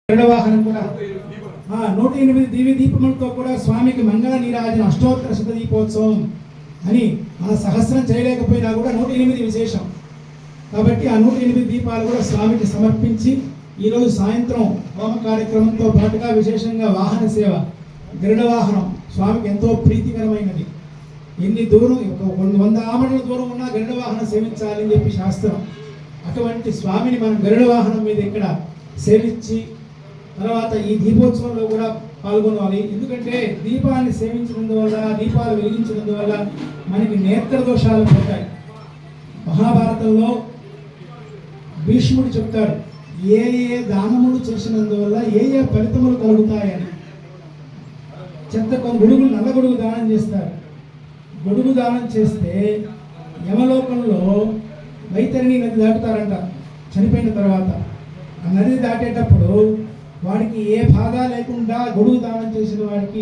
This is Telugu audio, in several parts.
వాహనం కూడా 108 దివ్య దీపములతో కూడా స్వామికి మంగళ నీరాజన అష్టోత్తర శుద్ధ దీపోత్సవం అని మన సహస్రం చేయలేకపోయినా కూడా 108 విశేషం కాబట్టి ఆ 108 దీపాలు కూడా స్వామికి సమర్పించి ఈరోజు సాయంత్రం హోమ కార్యక్రమంతో పాటుగా విశేషంగా వాహన సేవ గరుడ వాహనం స్వామికి ఎంతో ప్రీతికరమైనది. ఎన్ని దూరం 100 ఆమడల దూరం ఉన్నా గరుడ వాహనం సేవించాలని చెప్పి శాస్త్రం. అటువంటి స్వామిని మనం గరుడ వాహనం మీద ఇక్కడ సేవించి తర్వాత ఈ దీపోత్సవంలో కూడా పాల్గొనాలి. ఎందుకంటే దీపాన్ని సేవించినందువల్ల దీపాలు వెలిగించినందువల్ల మనకి నేత్ర దోషాలు పోతాయి. మహాభారతంలో భీష్ముడు చెప్తాడు ఏ ఏ దానములు చేసినందువల్ల ఏ ఏ ఫలితములు కలుగుతాయని. గొడుగులు నల్ల గొడుగు దానం చేస్తారు. గొడుగు దానం చేస్తే యమలోకంలో వైతరిణి నది దాటుతారంట చనిపోయిన తర్వాత. ఆ నది దాటేటప్పుడు వాడికి ఏ బాధ లేకుండా గొడుగు దానం చేసిన వాడికి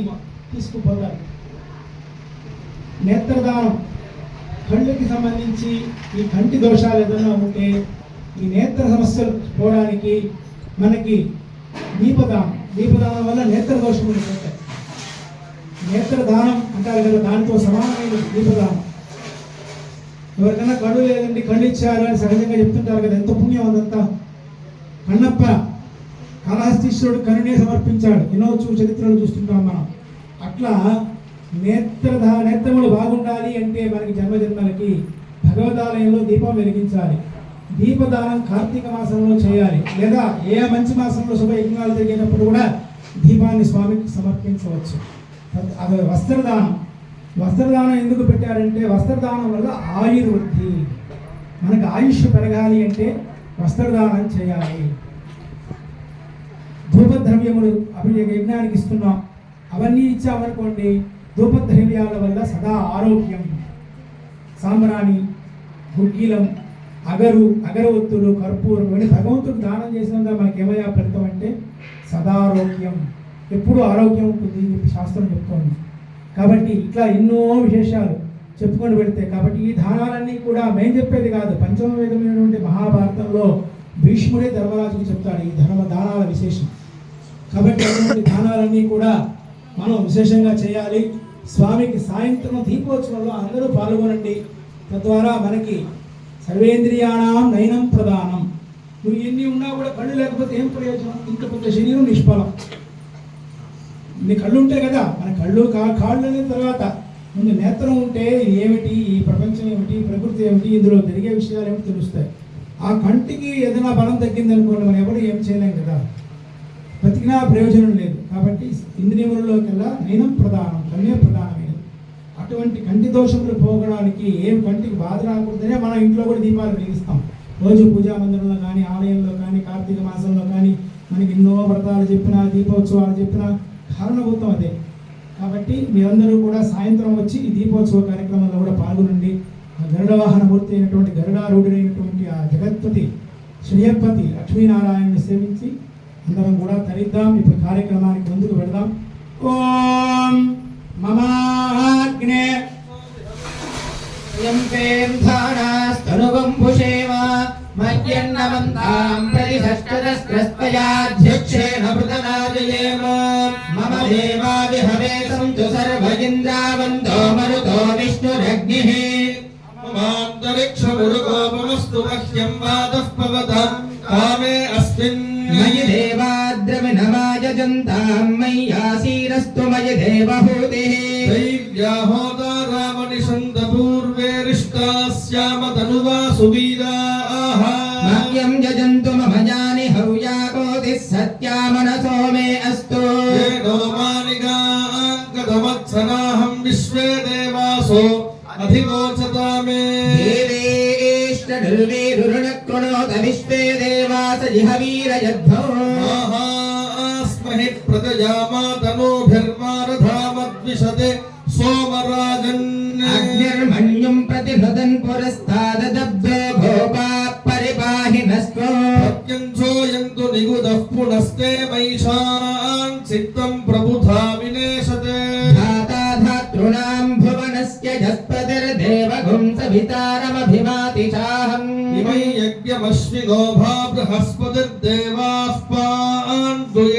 తీసుకుపోతారు. నేత్రదానం కళ్ళకి సంబంధించి ఈ కంటి దోషాలు ఏదైనా ఉంటే ఈ నేత్ర సమస్యలు పోవడానికి మనకి దీపదానం వల్ల నేత్ర దోషములు పోతాయి. నేత్రదానం అంటారు కదా, దానితో సమానమైన దీపదానం. ఎవరికైనా కళ్ళు లేదండి కళ్ళు ఇచ్చారు అని సహజంగా చెప్తుంటారు కదా, ఎంత పుణ్యం అదంతా. కన్నప్ప కాళహస్తీశ్వరుడు కరుణే సమర్పించాడు, ఎన్నో చరిత్రలు చూస్తుంటాం మనం. అట్లా నేత్రములు బాగుండాలి అంటే మనకి జన్మజన్మలకి భగవదాలయంలో దీపం వెలిగించాలి. దీపదానం కార్తీక మాసంలో చేయాలి, లేదా ఏ మంచి మాసంలో శుభయజ్ఞాలు జరిగేటప్పుడు కూడా దీపాన్ని స్వామికి సమర్పించవచ్చు. అది వస్త్రదానం ఎందుకు పెట్టారంటే వస్త్రదానం వల్ల ఆయుర్వృద్ధి, మనకు ఆయుష్ పెరగాలి అంటే వస్త్రదానం చేయాలి. ధూపద్రవ్యములు యజ్ఞానికి ఇస్తున్నాం, అవన్నీ ఇచ్చామనుకోండి ధూపద్రవ్యాల వల్ల సదా ఆరోగ్యం. సాంబ్రాణి, గుగ్గిలం, అగరవత్తులు, కర్పూరం ఇవన్నీ భగవంతుడు దానం చేసినందుకు మనకి ఏమయ్యా ఫలితం అంటే సదారోగ్యం, ఎప్పుడూ ఆరోగ్యం ఉంటుంది అని చెప్పి శాస్త్రం చెప్తోంది. కాబట్టి ఇట్లా ఎన్నో విశేషాలు చెప్పుకొని పెడితే కాబట్టి ఈ దానాలన్నీ కూడా మేము చెప్పేది కాదు, పంచమ వేదమైనటువంటి మహాభారతంలో భీష్ముడే ధర్మరాజుకు చెప్తాడు ఈ దానాల విశేషం. కాబట్టి అటువంటి దానాలన్నీ కూడా మనం విశేషంగా చేయాలి. స్వామికి సాయంత్రం దీపోత్సవంలో అందరూ పాల్గొనండి. తద్వారా మనకి సర్వేంద్రియాణం నయనం ప్రధానం. నువ్వు ఎన్ని ఉన్నా కూడా కళ్ళు లేకపోతే ఏం ప్రయోజనం, ఇంత పెద్ద శరీరం నిష్ఫలం. నీ కళ్ళు ఉంటాయి కదా, మన కాళ్ళు అనే తర్వాత ముందు నేత్రం ఉంటే ఏమిటి, ఈ ప్రపంచం ఏమిటి, ప్రకృతి ఏమిటి, ఇందులో జరిగే విషయాలు ఏమిటి తెలుస్తాయి. ఆ కంటికి ఏదైనా బలం తగ్గింది అనుకోండి మనం ఎవరు ఏం చేయలేం కదా, బతికినా ప్రయోజనం లేదు. కాబట్టి ఇంద్రియములలోకెల్లా నయనం ప్రధానం, కన్నే ప్రధానమైనది. అటువంటి కంటి దోషములు పోగడానికి ఏం కంటికి బాధ రాకూడదనే మనం ఇంట్లో కూడా దీపాలు వెలిగిస్తాం. రోజు పూజా మందిరంలో కానీ ఆలయంలో కానీ కార్తీక మాసంలో కానీ మనకి ఎన్నో వ్రతాలు చెప్పినా దీపోత్సవాలు చెప్పినా కారణభూతం అదే. కాబట్టి మీరందరూ కూడా సాయంత్రం వచ్చి ఈ దీపోత్సవ కార్యక్రమంలో కూడా పాల్గొనండి. గరుడ వాహన మూర్తి అయినటువంటి గరుడారూఢుడైనటువంటి ఆ జగత్పతి శ్రీయపతి లక్ష్మీనారాయణని సేవించి అందరం కూడా తరిద్దాం. ఇప్పుడు కార్యక్రమానికి ముందుకు పెడదాం. ఓం మమాగ్నే మయ్యన్నమంతాం ప్రతిషష్టదస్త్రస్తయాధ్యక్షేణ మృతనాజయేమ మమ దేవా విహవే సంతు సర్వ ఇంద్రావంతో మరుతో విష్ణురగ్నిః మమాంతరిక్షమురుగోపమస్తు మహ్యం వాదః పవతాం కామే అస్మిన్ మయి దేవాద్రవినమాయజంతాం మయ్యాసీరస్తు మయి దేవహూతిః దైవ్యాహోదారామనిషందపూర్వేరిష్టాస్యామ తనువా సువీరాః మహ్యం యజంతు మమ జాని హవ్యాకోతిః సత్యా మనసో మే అస్తు ఏనోమానిగాంగతమత్సనాహం విశ్వే దేవాసో అధివోచతా మే దేవేష్టడుర్వీరురుణక్రుణోత విశ్వే దేవాస జిహ వీరయద్ధో మహాస్మహి ప్రజయామాతనోభిర్మారథామద్విషతే సోమరాజన్ అగ్నిర్మణ్యం ప్రతిహృదన్ పురస్తాదబ్దో భోపా పరిపాహి నస్తో సత్యంసోయంతు నిగుదః పునస్తే మైషాన్ చిత్తం ప్రభుధా వినేశతే ధాతా ధాతృణాం భువనస్య జస్పతిర్దేవగుం సవితారమభిమాతి చాహం ఇమై యజ్ఞమశ్వినోభా బృహస్పతిర్దేవాః పాన్ తద్వయ